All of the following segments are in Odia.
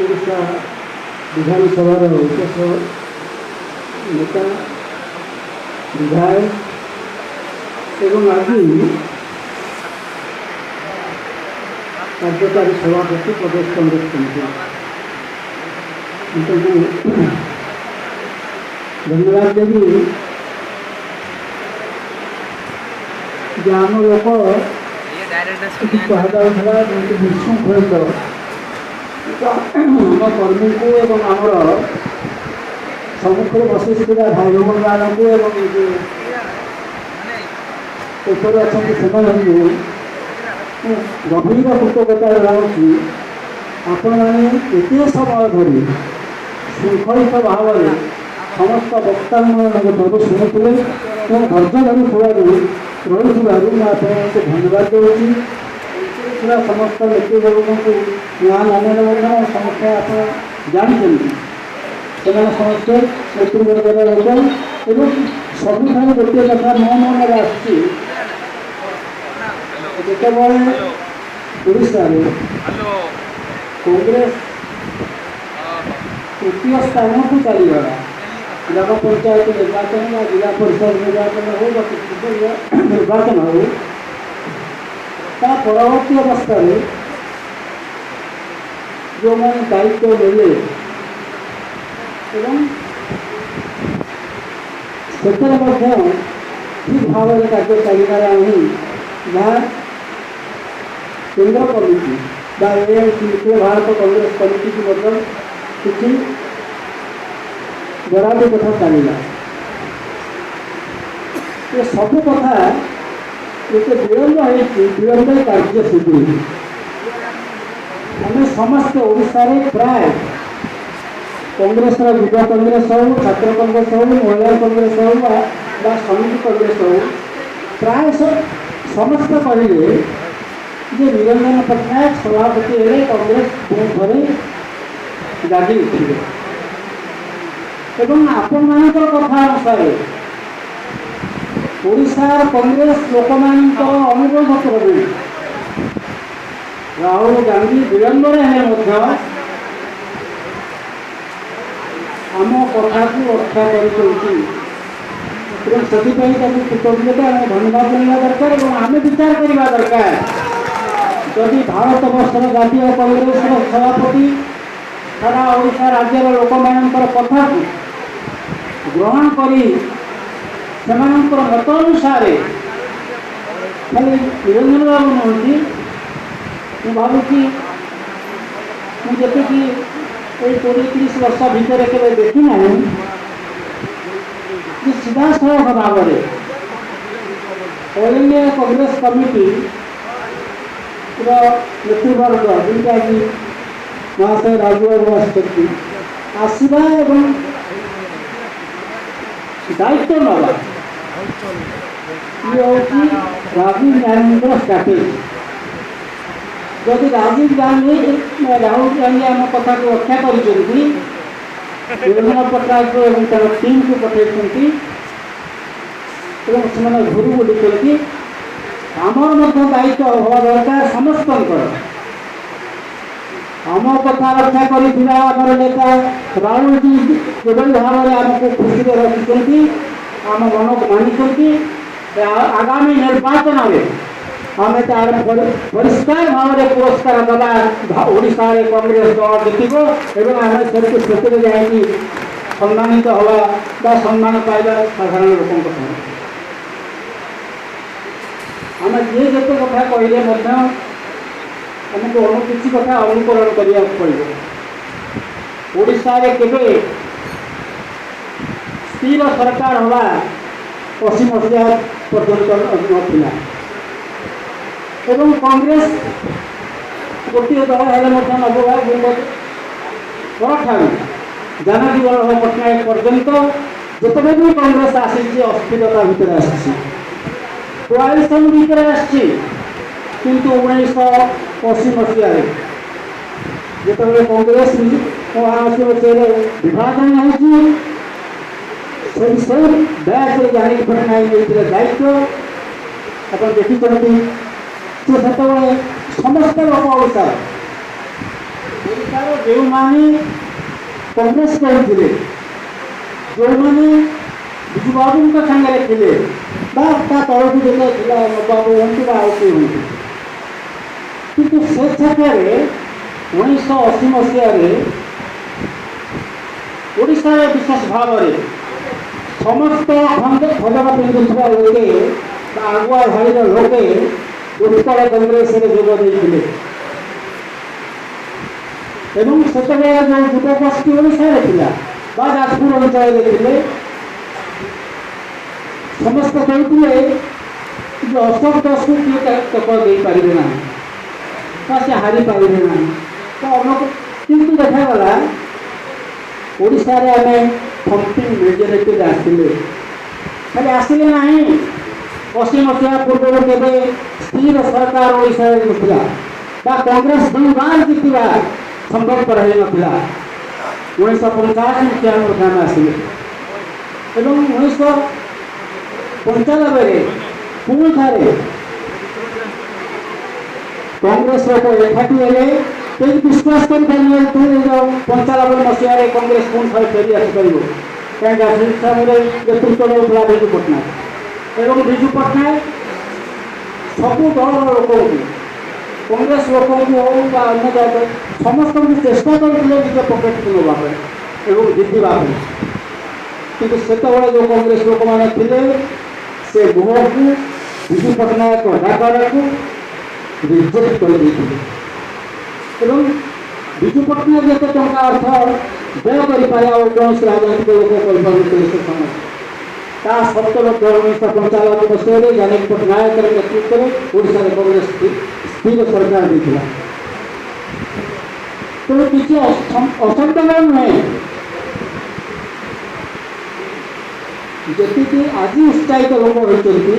ଓଡ଼ିଶା ବିଧାନସଭାର ଉପସ ନେତା ବିଧାୟକ ଏବଂ ଆଜି କାର୍ଯ୍ୟକାରୀ ସଭାପତି ପ୍ରଦେଶ କଂଗ୍ରେସ କମିଟି ଧନ୍ୟବାଦ ଦେବି ଯେ ଆମ ଲୋକ କୁହାଯାଉଥିଲା ଯେମିତି ବିଶୃଙ୍ଖଳିତ ଆମ କର୍ମୀଙ୍କୁ ଏବଂ ଆମର ସମ୍ମୁଖରେ ବସିଥିବା ଭାଇ ଭଉଣୀମାନଙ୍କୁ ଏବଂ ଉପରେ ଅଛନ୍ତି ସେମାନଙ୍କୁ ଗଭୀର କୃତଜ୍ଞତା ଜଣାଉଛି। ଆପଣମାନେ ଏତେ ସମୟ ଧରି ଶୃଙ୍ଖଳିତ ଭାବରେ ସମସ୍ତ ବକ୍ତାମାନଙ୍କୁ ଶୁଣୁଥିଲେ ଏବଂ ଧୈର୍ଯ୍ୟ ଧରି ରହିଥିବାରୁ ମୁଁ ଆପଣଙ୍କୁ ଧନ୍ୟବାଦ ଦେଉଛି। ଥିବା ସମସ୍ତ ବ୍ୟକ୍ତିବର୍ଗଙ୍କୁ ନୂଆ ନମନ ସମସ୍ତେ ଆପଣ ଜାଣିଛନ୍ତି ସେମାନେ ସମସ୍ତେ ନେତୃବର୍ଗର ଲୋକ ଏବଂ ସବୁଠାରୁ ଗୋଟିଏ କଥା ମୋ ମନରେ ଆସିଛି ଯେତେବେଳେ ଓଡ଼ିଶାରେ କଂଗ୍ରେସ ତୃତୀୟ ସ୍ଥାନକୁ ଚାଲିଗଲା ଗ୍ରାମ ପଞ୍ଚାୟତ ନିର୍ବାଚନ ବା ଜିଲ୍ଲା ପରିଷଦ ନିର୍ବାଚନ ହେଉ ବା ନିର୍ବାଚନ ହେଉ ତା ପରବର୍ତ୍ତୀ ଅବସ୍ଥାରେ ଯେଉଁମାନେ ଦାୟିତ୍ୱ ନେଲେ ଏବଂ ସେଥିରେ ମଧ୍ୟ ଠିକ୍ ଭାବରେ କାର୍ଯ୍ୟ ଚାଲିବାରେ ନାହିଁ ଯାହା କେନ୍ଦ୍ର କମିଟି ବା ନିଖିଳ ଭାରତ କଂଗ୍ରେସ କମିଟିକୁ ମଧ୍ୟ କିଛି ବରାଦ କଥା ଚାଲିଲା। ଏ ସବୁ କଥା ଯେତେ ବିଳମ୍ବ ହେଇଛି ବିଳମ୍ବ କାର୍ଯ୍ୟସୂଚୀ ଆମେ ସମସ୍ତେ ଓଡ଼ିଶାରେ ପ୍ରାୟ କଂଗ୍ରେସର ଯୁବ କଂଗ୍ରେସ ହେଉ ଛାତ୍ର କଂଗ୍ରେସ ହେଉ ମହିଳା କଂଗ୍ରେସ ହେଉ ବା ସମିତି କଂଗ୍ରେସ ହେଉ ପ୍ରାୟ ସମସ୍ତେ କହିଲେ ଯେ ନିରଞ୍ଜନ ପଟ୍ଟନାୟକ ସଭାପତି ହେଲେ କଂଗ୍ରେସ ପୁଣି ଥରେ ଜାଗି ଉଠିବେ ଏବଂ ଆପଣମାନଙ୍କର କଥା ଅନୁସାରେ ଓଡ଼ିଶାର କଂଗ୍ରେସ ଲୋକମାନଙ୍କର ଅନୁରୋଧ କରିବେ ରାହୁଲ ଗାନ୍ଧୀ ବିଳମ୍ବରେ ହେଲେ ମଧ୍ୟ ଆମ କଥାକୁ ରକ୍ଷା କରିଛନ୍ତି ଏବଂ ସେଥିପାଇଁ ତାକୁ କୃତଜ୍ଞତା ଆମେ ଧନ୍ୟବାଦ ଦେବା ଦରକାର ଏବଂ ଆମେ ବିଚାର କରିବା ଦରକାର ଯଦି ଭାରତବର୍ଷର ଜାତୀୟ କଂଗ୍ରେସର ସଭାପତି ସାରା ଓଡ଼ିଶା ରାଜ୍ୟର ଲୋକମାନଙ୍କର କଥାକୁ ଗ୍ରହଣ କରି ସେମାନଙ୍କର ମତ ଅନୁସାରେ ଖାଲି ନିରଞ୍ଜନ ବାବୁ ନୁହନ୍ତି ମୁଁ ଭାବୁଛି ମୁଁ ଯେତିକି ଏଇ 20-30 ବର୍ଷ ଭିତରେ କେବେ ଦେଖି ନାହିଁ ଯେ ସିଧାସଳଖ ଭାବରେ ଅଲ୍ ଇଣ୍ଡିଆ କଂଗ୍ରେସ କମିଟିର ନେତୃବର୍ଗ ଯେଉଁଟାକି ମହାଶୟ ରାଜୁବାବୁ ଆସିଛନ୍ତି ଆସିବା ଏବଂ ଦାୟିତ୍ୱ ନେବା ଇଏ ହେଉଛି ରାଜୀବ ଗାନ୍ଧୀଙ୍କର ଷ୍ଟ୍ରାଟେଜି। ଯଦି ରାଜୀବ ଗାନ୍ଧୀ ରାହୁଲ ଗାନ୍ଧୀ ଆମ କଥାକୁ ରକ୍ଷା କରିଛନ୍ତି ନିରଞ୍ଜନ ପଟ୍ଟନାୟକ ଏବଂ ତାର ଟିମ୍କୁ ପଠାଇଛନ୍ତି ଏବଂ ସେମାନେ ଘୁରୁ ବୁଲିଛନ୍ତି ଆମର ମଧ୍ୟ ଦାୟିତ୍ୱ ହେବା ଦରକାର ସମସ୍ତଙ୍କର। ଆମ କଥା ରକ୍ଷା କରିଥିବା ଆମର ନେତା ରାହୁଲଜୀ ଯେଭଳି ଭାବରେ ଆମକୁ ଖୁସିରେ ରଖିଛନ୍ତି ଆମ ମନକୁ ମାନିଛନ୍ତି ଆଗାମୀ ନିର୍ବାଚନରେ ଆମେ ତାର ପରିଷ୍କାର ଭାବରେ ପୁରସ୍କାର ଦେବା ଓଡ଼ିଶାରେ କଂଗ୍ରେସ ଦଳ ଜିତିବ ଏବଂ ଆମେ ସେଥିରେ ଯାଇକି ସମ୍ମାନିତ ହେବା ବା ସମ୍ମାନ ପାଇବା ସାଧାରଣ ଲୋକଙ୍କ ପାଇଁ ଆମେ ଯିଏ ଯେତେ କଥା କହିଲେ ମଧ୍ୟ ଆମକୁ କିଛି କଥା ଅନୁକରଣ କରିବାକୁ ପଡ଼ିବ। ଓଡ଼ିଶାରେ କେବେ ସ୍ଥିର ସରକାର ହେବା 80 ମସିହା ପର୍ଯ୍ୟନ୍ତ ନଥିଲା ଏବଂ କଂଗ୍ରେସ ଗୋଟିଏ ଦଳ ହେଲେ ମଧ୍ୟ ନବଭାଗ ପରଠାରୁ ଜାନକୀ ବଲ୍ଲଭ ପଟ୍ଟନାୟକ ପର୍ଯ୍ୟନ୍ତ ଯେତେବେଳେ ବି କଂଗ୍ରେସ ଆସିଛି ଅସ୍ଥିରତା ଭିତରେ ଆସିଛି କୋଆଲିସନ୍ ଭିତରେ ଆସିଛି କିନ୍ତୁ 1980 ମସିହାରେ ଯେତେବେଳେ କଂଗ୍ରେସ 1980 ମସିହାରେ ବିଭାଜନ ହେଉଛି সেই ব্যাচରେ ଜାନକୀ ପଟ୍ଟନାୟକ ନେଇଥିଲେ ଦାୟିତ୍ୱ ଆପଣ ଦେଖିଛନ୍ତି ସେ ସେତେବେଳେ ସମସ୍ତ ଲୋକ ଓଡ଼ିଶାର ଓଡ଼ିଶାର ଯେଉଁମାନେ କଂଗ୍ରେସ କରୁଥିଲେ, ଯେଉଁମାନେ ବିଜୁବାବୁଙ୍କ ସାଙ୍ଗରେ ଥିଲେ ବା ତା ତଳକୁ ଯେତେ ଥିଲା ବାବୁ ହୁଅନ୍ତୁ ବା ଆଉ କିଏ ହୁଅନ୍ତୁ, କିନ୍ତୁ ସେ କ୍ଷେତ୍ରରେ 1980 ମସିହାରେ ଓଡ଼ିଶାରେ ବିଶେଷ ଭାବରେ ସମସ୍ତ ଖଣ୍ଡକ ପିନ୍ଧୁଥିବା ଲୋକେ ବା ଆଗୁଆ ଧାଡ଼ିର ଲୋକେ ଉତ୍କଳ କଂଗ୍ରେସରେ ଯୋଗ ଦେଇଥିଲେ ଏବଂ ସେତେବେଳେ ଯେଉଁ ଯୁବଗୋଷ୍ଠୀ ଓଡ଼ିଶାରେ ଥିଲା ବା ଯାଜପୁର ଅଞ୍ଚଳରେ ଥିଲେ ସମସ୍ତେ କହୁଥିଲେ ଯେ ଅଶୋକ ଦାସକୁ କିଏ ଟକ୍କର ଦେଇପାରିବେ ନାହିଁ ବା ସେ ହାରିପାରିବେ ନାହିଁ। ତ କିନ୍ତୁ ଦେଖାଗଲା ଓଡ଼ିଶାରେ ଆମେ ଥମ୍ପିଂ ମେଜରିଟିରେ ଆସିଲେ, ଖାଲି ଆସିଲେ ନାହିଁ। 80 ମସିହା ପୂର୍ବରୁ କେବେ ସ୍ଥିର ସରକାର ଓଡ଼ିଶାରେ ନଥିଲା ବା କଂଗ୍ରେସ 2 ବାର ଜିତିବା ସମ୍ଭବପର ହୋଇନଥିଲା। 1950 ମସିହାରେ ଆମେ ଆସିଲେ ଏବଂ 1995ରେ ପୁଣି ଥରେ କଂଗ୍ରେସ ଲୋକ ଏକାଠି ହେଲେ। କେହି ବିଶ୍ୱାସ କରିପାରିନଥିଲେ 95 ମସିହାରେ କଂଗ୍ରେସ ପୁଣି ଥରେ ଫେରି ଆସିପାରିବ, କାହିଁକି ସେ ସମୟରେ ନେତୃତ୍ୱ ନେଉଥିଲା ବିଜୁ ପଟ୍ଟନାୟକ ଏବଂ ବିଜୁ ପଟ୍ଟନାୟକ ସବୁ ଦଳର ଲୋକଙ୍କୁ, କଂଗ୍ରେସ ଲୋକଙ୍କୁ ହେଉ ବା ଅନ୍ୟ ଦଳ ସମସ୍ତଙ୍କୁ ଚେଷ୍ଟା କରୁଥିଲେ ନିଜ ପକେଟକୁ ନେବା ପାଇଁ ଏବଂ ଜିତିବା ପାଇଁ। କିନ୍ତୁ ସେତେବେଳେ ଯେଉଁ କଂଗ୍ରେସ ଲୋକମାନେ ଥିଲେ ସେ ଗୃହକୁ ବିଜୁ ପଟ୍ଟନାୟକ ଡାକରାକୁ ରିଜେକ୍ଟ କରିଦେଇଥିଲେ ଏବଂ ବିଜୁ ପଟ୍ଟନାୟକ ଯେତେ ଟଙ୍କା ଅର୍ଥ ବ୍ୟୟ କରିପାରେ ଆଉ କୌଣସି ରାଜନୈତିକ ଲୋକ କରିପାରୁନଥିଲେ ସେ ସମୟ। ତା ସତ୍ତ୍ୱେ ମଧ୍ୟ 1995 ମସିହାରେ ଜାନକୀ ପଟ୍ଟନାୟକର ନେତୃତ୍ୱରେ ଓଡ଼ିଶାରେ କଂଗ୍ରେସ ସ୍ଥିର ସରକାର ଦେଇଥିଲା। ତେଣୁ କିଛି ଅସନ୍ତୋଷ ନୁହେଁ, ଯେତିକି ଆଜି ଉତ୍ସାହିତ ଲୋକ ରହିଛନ୍ତି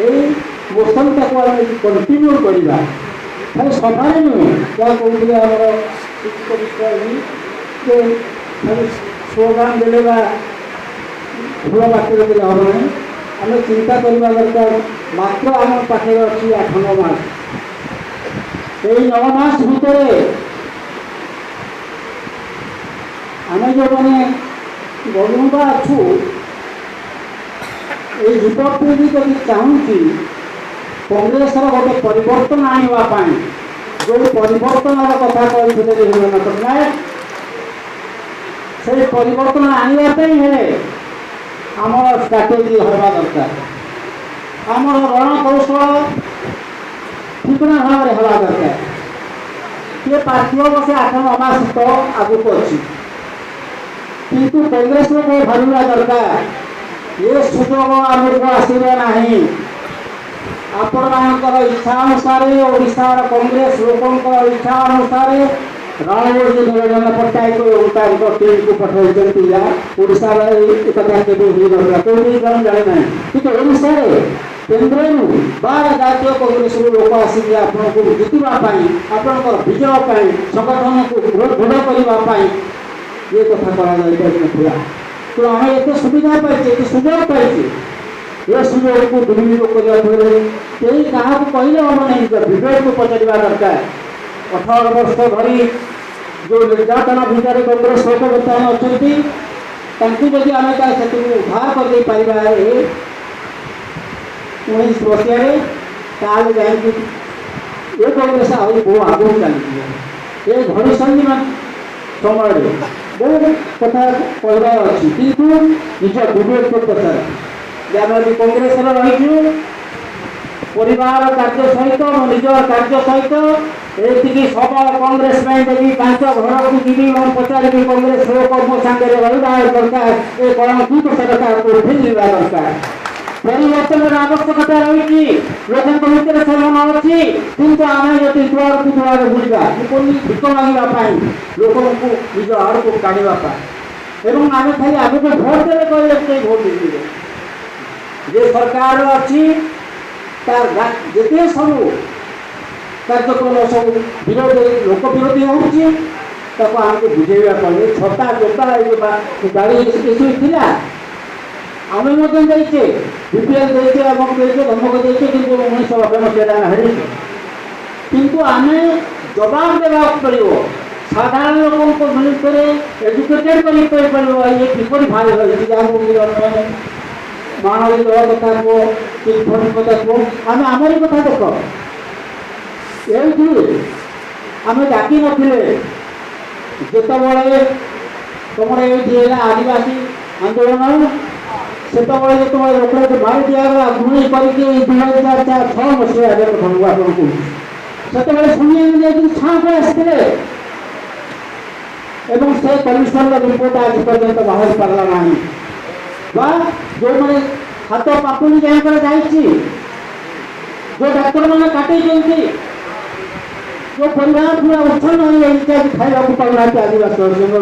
ଏଇ ମୋସନଟାକୁ ଆମେ କଣ୍ଟିନ୍ୟୁ କରିବା, ଖାଲି ସଭାରେ ନୁହେଁ। ଯାହା କହୁଥିଲେ ଆମର ଶିକ୍ଷକ ବିଷୟ ଯେ ଖାଲି ସ୍ଲୋଗାନ ଦେଲେ ବା ଫୁଲ ବାକ୍ୟରେ ଦେଲେ ହେବ ନାହିଁ। ଆମେ ଚିନ୍ତା କରିବା ଦରକାର। ମାତ୍ର ଆମ ପାଖରେ ଅଛି 8-9 ମାସ। এই 9 ମାସ ଭିତରେ ଆମେ ଯେଉଁମାନେ ବନୁବା ଅଛୁ, এই ଯୁବପିଢ଼ି ଯଦି ଚାହୁଁଛି କଂଗ୍ରେସର ଗୋଟେ ପରିବର୍ତ୍ତନ ଆଣିବା ପାଇଁ, ଯେଉଁ ପରିବର୍ତ୍ତନର କଥା କହିଥିଲେ ବିଜୁ ପଟ୍ଟନାୟକ, সেই ପରିବର୍ତ୍ତନ ଆଣିବା ପାଇଁ ହେଲେ ଆମର ଷ୍ଟ୍ରାଟେଜି ହେବା ଦରକାର, ଆମର ରଣକୌଶଳ ଠିକଣା ଭାବରେ ହେବା ଦରକାର। କିଏ ପାର୍ଥିବ ବସେ 8-9 ମାସ ତ ଆଗକୁ ଅଛି, କିନ୍ତୁ କଂଗ୍ରେସ ଲୋକ ଭାବିବା ଦରକାର ଏ ସୁଯୋଗ ଆମକୁ ଆସିବ ନାହିଁ। ଆପଣମାନଙ୍କର ଇଚ୍ଛା ଅନୁସାରେ, ଓଡ଼ିଶାର କଂଗ୍ରେସ ଲୋକଙ୍କର ଇଚ୍ଛା ଅନୁସାରେ ରଣବୀର ନିରଞ୍ଜନ ପଟ୍ଟନାୟକ ତାଙ୍କ ଟିମ୍କୁ ପଠାଉଛନ୍ତି। ଓଡ଼ିଶାର ଏକଥା କେବେ ହୋଇନଥିଲା, କେଉଁଠି ଜାଣିନାହିଁ, କିନ୍ତୁ ଓଡ଼ିଶାରେ କେନ୍ଦ୍ରରୁ ବା ଜାତୀୟ କଂଗ୍ରେସରୁ ଲୋକ ଆସିକି ଆପଣଙ୍କୁ ଜିତିବା ପାଇଁ, ଆପଣଙ୍କର ବିଜୟ ପାଇଁ, ସଂଗଠନକୁ ଦୃଢ଼ କରିବା ପାଇଁ ଏ କଥା କରାଯାଇପାରିନଥିଲା। ତେଣୁ ଆମେ ଏତେ ସୁବିଧା ପାଇଛେ, ଏତେ ସୁଯୋଗ ପାଇଛେ, ଏ ସୁଯୋଗକୁ ଦୁର୍ବିନିଯୋଗ କରିବା ଫଳରେ କେହି କାହାକୁ କହିଲେ ହେବ ନାହିଁ, ନିଜ ବିବେକକୁ ପଚାରିବା ଦରକାର। 18 ବର୍ଷ ଧରି ଯେଉଁ ନିର୍ଯାତନା ଭିତରେ କଂଗ୍ରେସ ଲୋକ ବର୍ତ୍ତମାନ ଅଛନ୍ତି, ତାଙ୍କୁ ଯଦି ଆମେ ସେଥିରୁ ଉଦ୍ଧାର କରିଦେଇପାରିବା 19 ମସିହାରେ, ତାହେଲେ ଯାଇକି ଏ କଂଗ୍ରେସ ଆହୁରି ବହୁ ଆଗକୁ ଚାଲିଯିବ। ଏ ଘଡ଼ିସନ୍ଧି ସମୟରେ ବହୁତ କଥା କହିବାର ଅଛି, କିନ୍ତୁ ନିଜ ବିବେକକୁ ପଚାର ଯେ ଆମେ ଯଦି କଂଗ୍ରେସରେ ରହିଛୁ ପରିବାର କାର୍ଯ୍ୟ ସହିତ ନିଜ କାର୍ଯ୍ୟ ସହିତ ଏତିକି ସବଳ କଂଗ୍ରେସ ପାଇଁ ଯଦି 5 ଘରକୁ ଯିବି ଏବଂ ପଚାରିବି କଂଗ୍ରେସ ଲୋକ ମୋ ସାଙ୍ଗରେ ରହିବା ଦରକାର, ଏ କଳଙ୍କିତ ସରକାରକୁ ଉଠେଇ ଯିବା ଦରକାର। ପରିବର୍ତ୍ତନର ଆବଶ୍ୟକତା ରହିଛି, ଲୋକଙ୍କ ଭିତରେ ସେମାନେ ଅଛି, କିନ୍ତୁ ଆମେ ଯଦି ଦୁଆରକୁ ଦୁଆର ବୁଲିବା ଭିକ ମାଗିବା ପାଇଁ, ଲୋକଙ୍କୁ ନିଜ ଆଡ଼କୁ ଟାଣିବା ପାଇଁ ଏବଂ ଆମେ ଖାଲି ଆଗକୁ ଭୋଟ ଦେଲେ କହିଲେ କେହି ଭୋଟ ଦେଇଯିବେ। ଯେ ସରକାର ଅଛି ତାର ଯେତେ ସବୁ କାର୍ଯ୍ୟକ୍ରମ ସବୁ ବିରୋଧୀ ଲୋକ ବିରୋଧୀ ହେଉଛି, ତାକୁ ଆମକୁ ବୁଝେଇବା ପାଇଁ ଛତା ଜୋତା ଗାଡ଼ି ଏସବୁ ଥିଲା। ଆମେ ମଧ୍ୟ ଦେଇଛେ, ବିପିଏଲ୍ ଦେଇଛେ ଏବଂ ଦେଇଛେ, ଧମକ ଦେଇଛେ, କିନ୍ତୁ 1990 ମସିହାରେ ଆମେ ହାରିଛେ। କିନ୍ତୁ ଆମେ ଜବାବ ଦେବାକୁ ପଡ଼ିବ। ସାଧାରଣ ଲୋକଙ୍କ ଭିତରେ ଏଜୁକେଟେଡ୍ କରି କହିପାରିବ ଇଏ କିପରି ଭାଇ ରହିଛି, ଯାହାକୁ ଆମେ ମାନବୀ ଦଳ କଥା କୁହ କି ଫୋନ୍ କଥା କୁହ, ଆମେ ଆମରି କଥା ଦେଖ। ଏଇଠି ଆମେ ଡାକିନଥିଲେ ଯେତେବେଳେ ତୁମର ଏଇଠି ହେଲା ଆଦିବାସୀ ଆନ୍ଦୋଳନ, ସେତେବେଳେ ଯେତେବେଳେ ଲୋକଙ୍କୁ ମାରି ଦିଆଗଲା ଗୁଣି କରିକି 2006 ମସିହାରେ ପ୍ରଥମକୁ ଆପଣଙ୍କୁ ସେତେବେଳେ ଶୁଣିବାକୁ ଯାଇକି ଛାଁକୁ ଆସିଥିଲେ ଏବଂ ସେ କମିଶନର ରିପୋର୍ଟ ଆଜି ପର୍ଯ୍ୟନ୍ତ ବାହାରି ପାରିଲା ନାହିଁ। ବା ଯେଉଁମାନେ ହାତ ପାପୁଲି ଯାହାଙ୍କର ଯାଇଛି, ଯେଉଁ ଡାକ୍ତରମାନେ କାଟେଇଛନ୍ତି, ଯେଉଁ ପରିବାର ପୁରା ଉଚ୍ଛନ୍ନ ହୋଇଯାଇଛି ଆଜି ଖାଇବାକୁ ପାଉନାହାନ୍ତି ଆଦିବାସୀ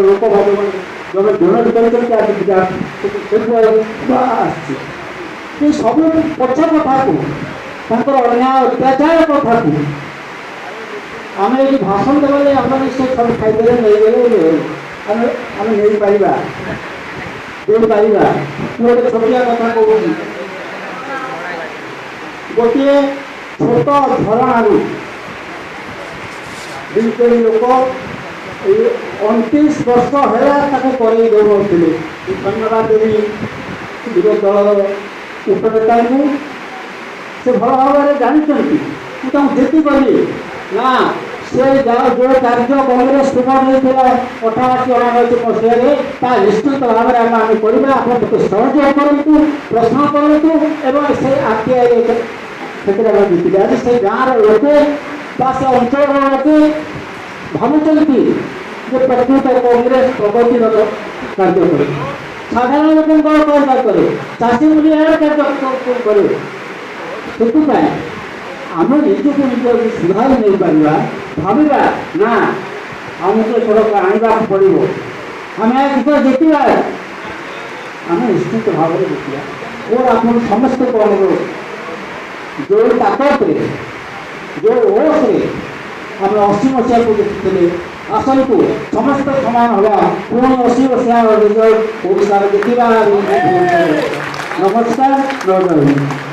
ଲୋକ ଭାବମାନେ ଜଣେ ଡୋନେଟ୍ କରିଛନ୍ତି ଆଜି ଆସିଛି। ସେ ସବୁ ପଛ କଥାକୁ ତାଙ୍କର ଅନ୍ୟାୟ ଅତ୍ୟାଚାର କଥାକୁ ଆମେ ଏଠି ଭାଷଣ ଦେବାରେ ଆମେ ସେ ସବୁ ଖାଇଦେଲେ ନେଇଗଲେ ଆମେ ନେଇପାରିବା ଦେଇପାରିବା। ମୁଁ ଗୋଟେ ଛୋଟିଆ କଥା କହୁଛି, ଗୋଟିଏ ଛୋଟ ଝରଣାରୁ ବିଜେଡି ଲୋକ 29 ବର୍ଷ ହେଲା ତାକୁ କରେଇ ଦେଉନଥିଲେ। ଧନ୍ୟବାଦ ଦେବି ବିରୋଧୀ ଦଳର ଉପନେତାଙ୍କୁ, ସେ ଭଲ ଭାବରେ ଜାଣିଛନ୍ତି। ମୁଁ ତାଙ୍କୁ ଯେତିକି କହିଲି ନା ସେ ଯେଉଁ କାର୍ଯ୍ୟ କଂଗ୍ରେସ ତୁମ ନେଇଥିଲା 88-89 ମସିହାରେ ତା ନିଶ୍ଚିତ ଭାବରେ ଆମେ କରିବା। ଆପଣ ତାକୁ ସହଯୋଗ କରନ୍ତୁ, ପ୍ରଶ୍ନ କରନ୍ତୁ ଏବଂ ସେ RTI ସେଥିରେ ଆମେ ଜିତିଲେ। ଆଜି ସେ ଗାଁର ଲୋକେ ବା ସେ ଅଞ୍ଚଳର ଲୋକେ ଭାବୁଛନ୍ତି ଯେ ପ୍ରକୃତ କଂଗ୍ରେସ ପ୍ରଗତିର କାର୍ଯ୍ୟ କରେ, ସାଧାରଣ ଲୋକଙ୍କର କାର୍ଯ୍ୟ କରେ, ଚାଷୀ ମୂଲ୍ୟର କାର୍ଯ୍ୟ କରେ। ସେଥିପାଇଁ ଆମେ ନିଜକୁ ନିଜକୁ ସୁଧାରି ନେଇପାରିବା। ଭାବିବା ନା ଆମକୁ ସଡ଼କ ଆଣିବାକୁ ପଡ଼ିବ, ଆମେ କିପରି ଜିତିବା, ଆମେ ନିଶ୍ଚିତ ଭାବରେ ଜିତିବା। ମୋର ଆପଣ ସମସ୍ତଙ୍କୁ ଅନୁରୋଧ, ଯେଉଁ ତାକତରେ ଯେଉଁ ଓଷରେ ଆମେ 80 ମସିହାକୁ ଜିତିଥିଲେ, ଆସନ୍ତୁ ସମସ୍ତେ ସମାନ ହେବା, ପୁଣି 80 ମସିହା ଓଡ଼ିଶାରେ ଜିତିବା। ନମସ୍କାର, ଜୟ ଜଗନ୍ନାଥ।